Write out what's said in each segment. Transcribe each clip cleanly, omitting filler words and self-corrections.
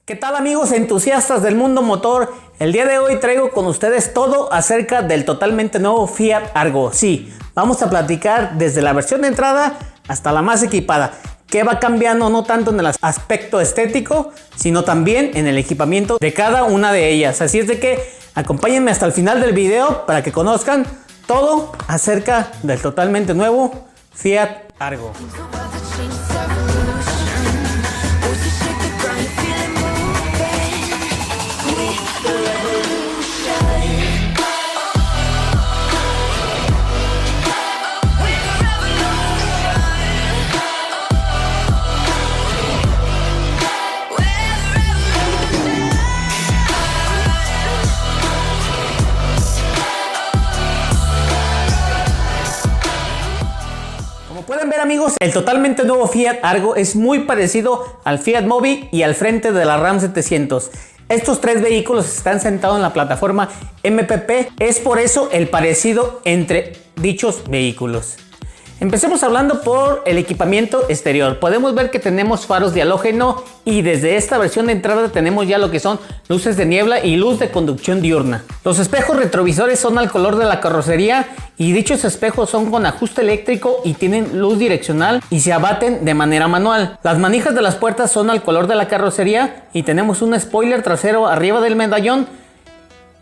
¿Qué tal amigos entusiastas del mundo motor? El día de hoy traigo con ustedes todo acerca del totalmente nuevo Fiat Argo. Sí, vamos a platicar desde la versión de entrada hasta la más equipada. ¿Qué va cambiando no tanto en el aspecto estético, sino también en el equipamiento de cada una de ellas? Así es de que acompáñenme hasta el final del video para que conozcan todo acerca del totalmente nuevo Fiat Argo. Pueden ver amigos, el totalmente nuevo Fiat Argo es muy parecido al Fiat Mobi y al frente de la Ram 700. Estos tres vehículos están sentados en la plataforma MPP, es por eso el parecido entre dichos vehículos. Empecemos hablando por el equipamiento exterior. Podemos ver que tenemos faros de halógeno y desde esta versión de entrada tenemos ya lo que son luces de niebla y luz de conducción diurna. Los espejos retrovisores son al color de la carrocería y dichos espejos son con ajuste eléctrico y tienen luz direccional y se abaten de manera manual. Las manijas de las puertas son al color de la carrocería y tenemos un spoiler trasero arriba del medallón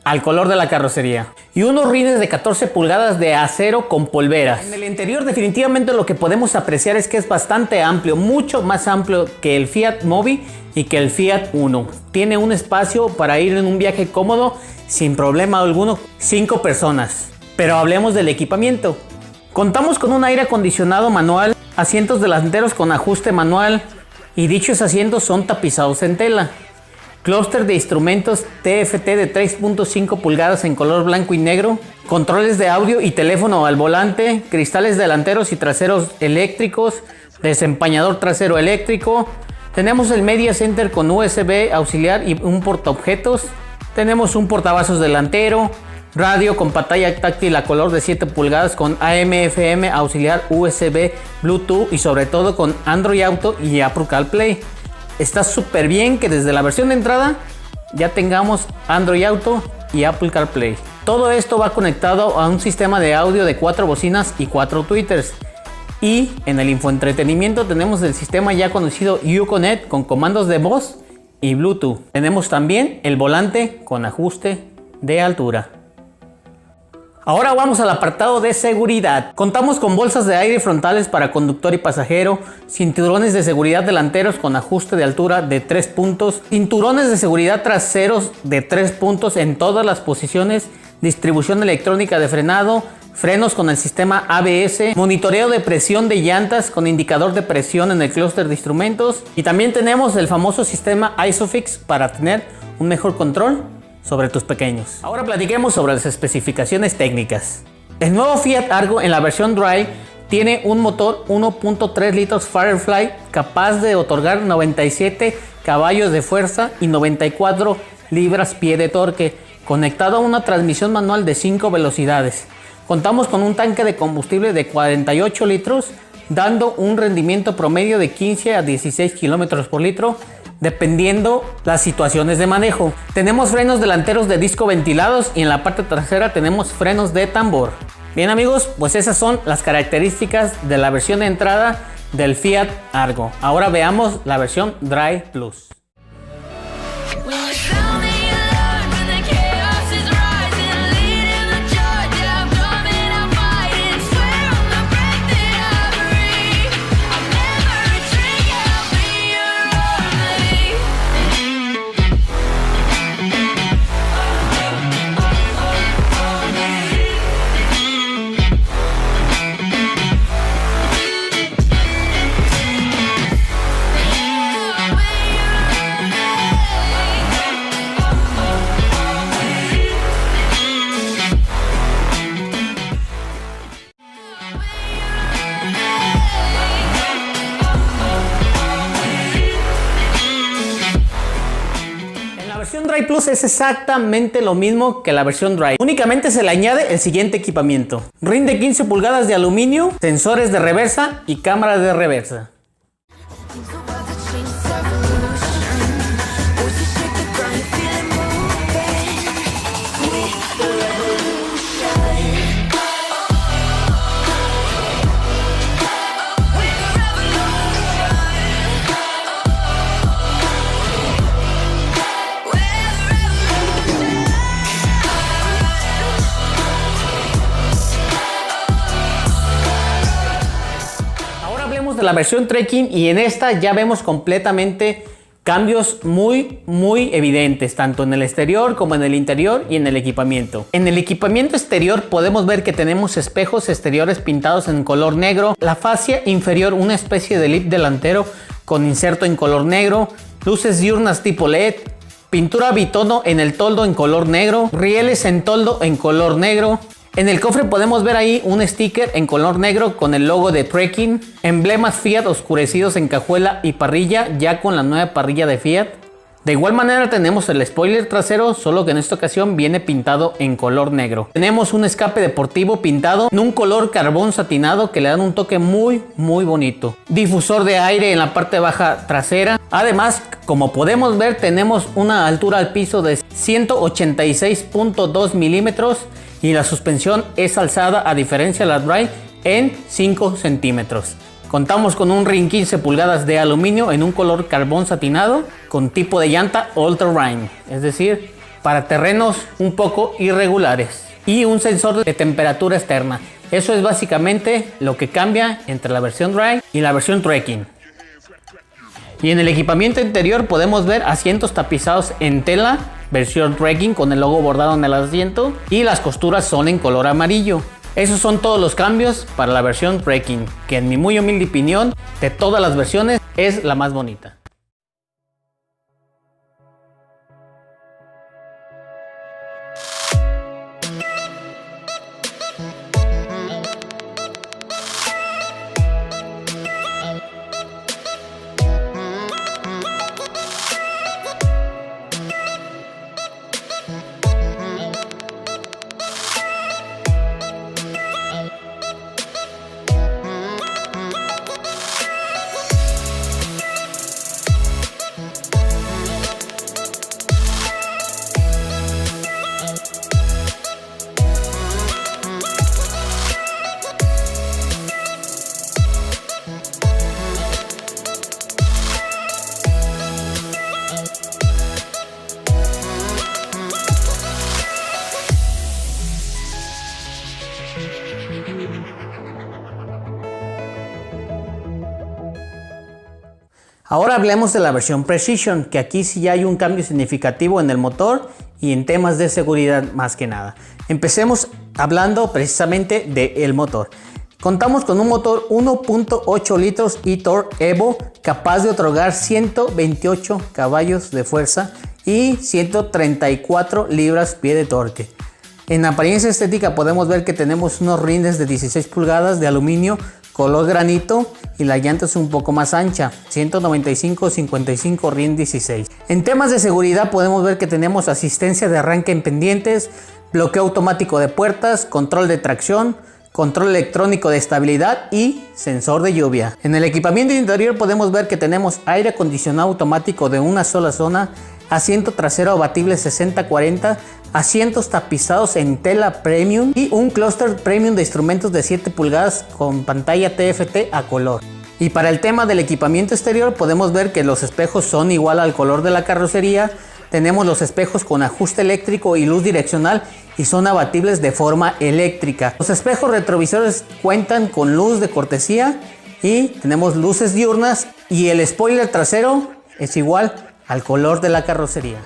al color de la carrocería y unos rines de 14 pulgadas de acero con polveras. En el interior definitivamente lo que podemos apreciar es que es bastante amplio, mucho más amplio que el Fiat Mobi y que el Fiat Uno. Tiene un espacio para ir en un viaje cómodo sin problema alguno, 5 personas. Pero hablemos del equipamiento. Contamos con un aire acondicionado manual, asientos delanteros con ajuste manual y dichos asientos son tapizados en tela. Clúster de instrumentos TFT de 3.5 pulgadas en color blanco y negro, controles de audio y teléfono al volante, cristales delanteros y traseros eléctricos, desempañador trasero eléctrico, tenemos el Media Center con USB auxiliar y un portaobjetos, tenemos un portavasos delantero, radio con pantalla táctil a color de 7 pulgadas con AM/FM auxiliar USB, Bluetooth y sobre todo con Android Auto y Apple CarPlay. Está súper bien que desde la versión de entrada ya tengamos Android Auto y Apple CarPlay. Todo esto va conectado a un sistema de audio de 4 bocinas y 4 tweeters. Y en el infoentretenimiento tenemos el sistema ya conocido Uconnect con comandos de voz y Bluetooth. Tenemos también el volante con ajuste de altura. Ahora vamos al apartado de seguridad. Contamos con bolsas de aire frontales para conductor y pasajero, cinturones de seguridad delanteros con ajuste de altura de 3 puntos, cinturones de seguridad traseros de 3 puntos en todas las posiciones, distribución electrónica de frenado, frenos con el sistema ABS, monitoreo de presión de llantas con indicador de presión en el clúster de instrumentos y también tenemos el famoso sistema ISOFIX para tener un mejor control sobre tus pequeños. Ahora platiquemos sobre las especificaciones técnicas. El nuevo Fiat Argo en la versión Drive tiene un motor 1.3 litros Firefly capaz de otorgar 97 caballos de fuerza y 94 libras-pie de torque, conectado a una transmisión manual de 5 velocidades. Contamos con un tanque de combustible de 48 litros, dando un rendimiento promedio de 15 a 16 kilómetros por litro, dependiendo las situaciones de manejo. Tenemos frenos delanteros de disco ventilados y en la parte trasera tenemos frenos de tambor. Bien amigos, pues esas son las características de la versión de entrada del Fiat Argo. Ahora veamos la versión Drive Plus. La versión Drive Plus es exactamente lo mismo que la versión Drive. Únicamente se le añade el siguiente equipamiento: rin de 15 pulgadas de aluminio, sensores de reversa y cámara de reversa. de la versión Trekking y en esta ya vemos completamente cambios muy evidentes, tanto en el exterior como en el interior y en el equipamiento. En el equipamiento exterior podemos ver que tenemos espejos exteriores pintados en color negro, la fascia inferior una especie de lip delantero con inserto en color negro, luces diurnas tipo LED, pintura bitono en el toldo en color negro, rieles en toldo en color negro. En el cofre podemos ver ahí un sticker en color negro con el logo de Trekking, emblemas Fiat oscurecidos en cajuela y parrilla ya con la nueva parrilla de Fiat. De igual manera tenemos el spoiler trasero, solo que en esta ocasión viene pintado en color negro. Tenemos un escape deportivo pintado en un color carbón satinado que le dan un toque muy bonito. Difusor de aire en la parte baja trasera. Además, como podemos ver, tenemos una altura al piso de 186.2 milímetros y la suspensión es alzada a diferencia de la Drive en 5 centímetros. Contamos con un rin 15 pulgadas de aluminio en un color carbón satinado con tipo de llanta all terrain, es decir, para terrenos un poco irregulares, y un sensor de temperatura externa. Eso es básicamente lo que cambia entre la versión Drive y la versión Trekking. Y en el equipamiento interior podemos ver asientos tapizados en tela, versión Trekking con el logo bordado en el asiento, y las costuras son en color amarillo. Esos son todos los cambios para la versión Trekking, que en mi muy humilde opinión, de todas las versiones, es la más bonita. Ahora hablemos de la versión Precision, que aquí sí ya hay un cambio significativo en el motor y en temas de seguridad más que nada. Empecemos hablando precisamente del motor. Contamos con un motor 1.8 litros e-Torque Evo capaz de otorgar 128 caballos de fuerza y 134 libras-pie de torque. En apariencia estética podemos ver que tenemos unos rines de 16 pulgadas de aluminio color granito y la llanta es un poco más ancha, 195/55 RIN 16. En temas de seguridad podemos ver que tenemos asistencia de arranque en pendientes, bloqueo automático de puertas, control de tracción, control electrónico de estabilidad y sensor de lluvia. En el equipamiento interior podemos ver que tenemos aire acondicionado automático de una sola zona, asiento trasero abatible 60/40, asientos tapizados en tela premium y un clúster premium de instrumentos de 7 pulgadas con pantalla TFT a color. Y para el tema del equipamiento exterior podemos ver que los espejos son igual al color de la carrocería. Tenemos los espejos con ajuste eléctrico y luz direccional y son abatibles de forma eléctrica. Los espejos retrovisores cuentan con luz de cortesía y tenemos luces diurnas, y el spoiler trasero es igual al color de la carrocería.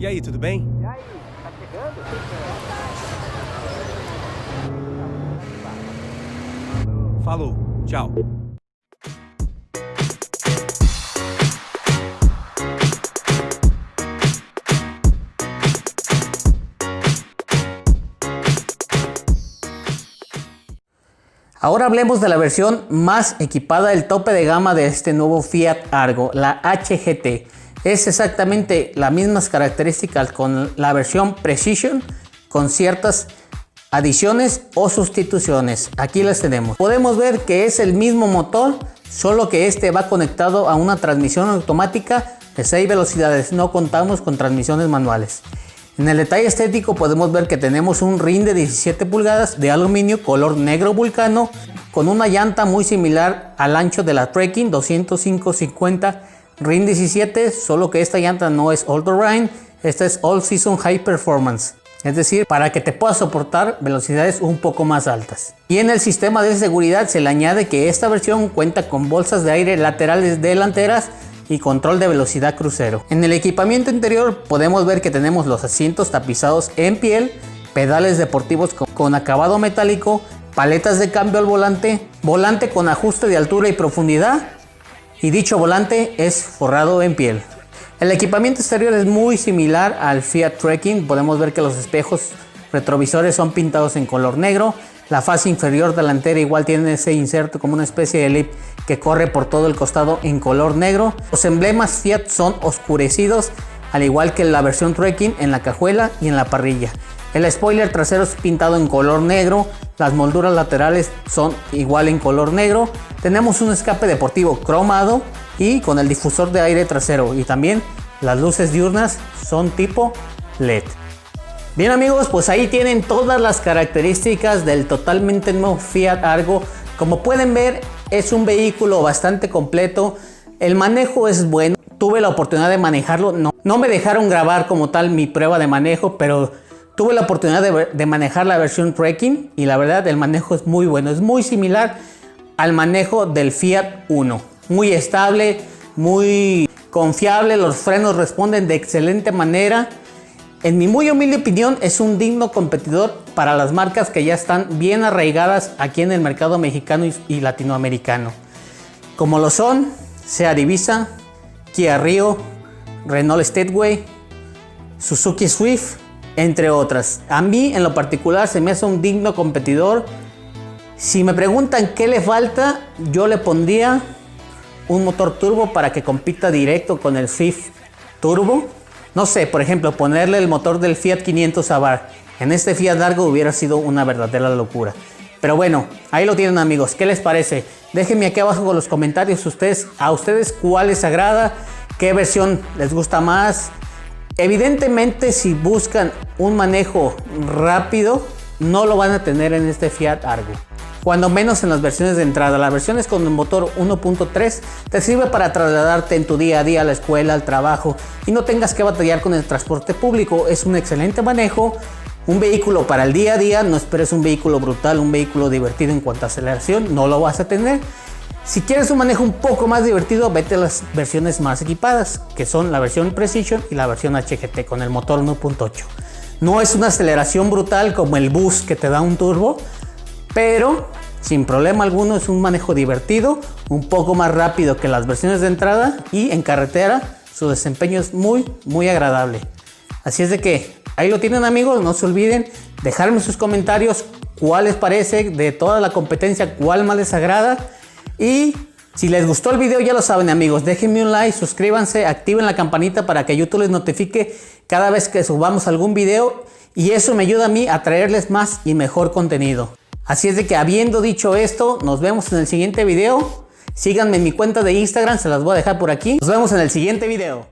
E aí, tudo bem? E aí, tá chegando? Falou, tchau. Ahora hablemos de la versión más equipada del tope de gama de este nuevo Fiat Argo, la HGT. Es exactamente las mismas características con la versión Precision, con ciertas adiciones o sustituciones. Aquí las tenemos. Podemos ver que es el mismo motor, solo que este va conectado a una transmisión automática de 6 velocidades. No contamos con transmisiones manuales. En el detalle estético podemos ver que tenemos un rin de 17 pulgadas de aluminio color negro vulcano, con una llanta muy similar al ancho de la Trekking 205/50 rin 17, solo que esta llanta no es All Terrain, esta es All Season High Performance. Es decir, para que te pueda soportar velocidades un poco más altas. Y en el sistema de seguridad se le añade que esta versión cuenta con bolsas de aire laterales delanteras y control de velocidad crucero. En el equipamiento interior podemos ver que tenemos los asientos tapizados en piel, pedales deportivos con acabado metálico, paletas de cambio al volante, volante con ajuste de altura y profundidad, y dicho volante es forrado en piel. El equipamiento exterior es muy similar al Fiat Trekking. Podemos ver que los espejos retrovisores son pintados en color negro. La fase inferior delantera igual tiene ese inserto como una especie de lip que corre por todo el costado en color negro. Los emblemas Fiat son oscurecidos, al igual que la versión Trekking en la cajuela y en la parrilla. El spoiler trasero es pintado en color negro. Las molduras laterales son igual en color negro. Tenemos un escape deportivo cromado y con el difusor de aire trasero, y también las luces diurnas son tipo LED. Bien amigos, pues ahí tienen todas las características del totalmente nuevo Fiat Argo. Como pueden ver, es un vehículo bastante completo. El manejo es bueno. Tuve la oportunidad de manejarlo. No me dejaron grabar como tal mi prueba de manejo, pero tuve la oportunidad de manejar la versión Trekking y la verdad el manejo es muy bueno. Es muy similar al manejo del Fiat Uno. Muy estable, muy confiable. Los frenos responden de excelente manera. En mi muy humilde opinión, es un digno competidor para las marcas que ya están bien arraigadas aquí en el mercado mexicano y latinoamericano, como lo son Seat Ibiza, Kia Rio, Renault Stepway, Suzuki Swift, entre otras. A mí en lo particular se me hace un digno competidor. Si me preguntan qué le falta, yo le pondría un motor turbo para que compita directo con el Swift Turbo. No sé, por ejemplo, ponerle el motor del Fiat 500 Abarth en este Fiat Argo hubiera sido una verdadera locura. Pero bueno, ahí lo tienen amigos. ¿Qué les parece? Déjenme aquí abajo con los comentarios a ustedes cuál les agrada, qué versión les gusta más. Evidentemente, si buscan un manejo rápido, no lo van a tener en este Fiat Argo. Cuando menos en las versiones de entrada. Las versiones con el motor 1.3 te sirve para trasladarte en tu día a día a la escuela, al trabajo y no tengas que batallar con el transporte público. Es un excelente manejo, un vehículo para el día a día. No esperes un vehículo brutal, un vehículo divertido en cuanto a aceleración, no lo vas a tener. Si quieres un manejo un poco más divertido, vete a las versiones más equipadas, que son la versión Precision y la versión HGT con el motor 1.8. No es una aceleración brutal como el Boost que te da un turbo, pero sin problema alguno es un manejo divertido, un poco más rápido que las versiones de entrada, y en carretera su desempeño es muy agradable. Así es de que ahí lo tienen amigos. No se olviden dejarme sus comentarios cuál les parece de toda la competencia, cuál más les agrada. Y si les gustó el video, ya lo saben amigos, déjenme un like, suscríbanse, activen la campanita para que YouTube les notifique cada vez que subamos algún video, y eso me ayuda a mí a traerles más y mejor contenido. Así es de que, habiendo dicho esto, nos vemos en el siguiente video. Síganme en mi cuenta de Instagram, se las voy a dejar por aquí. Nos vemos en el siguiente video.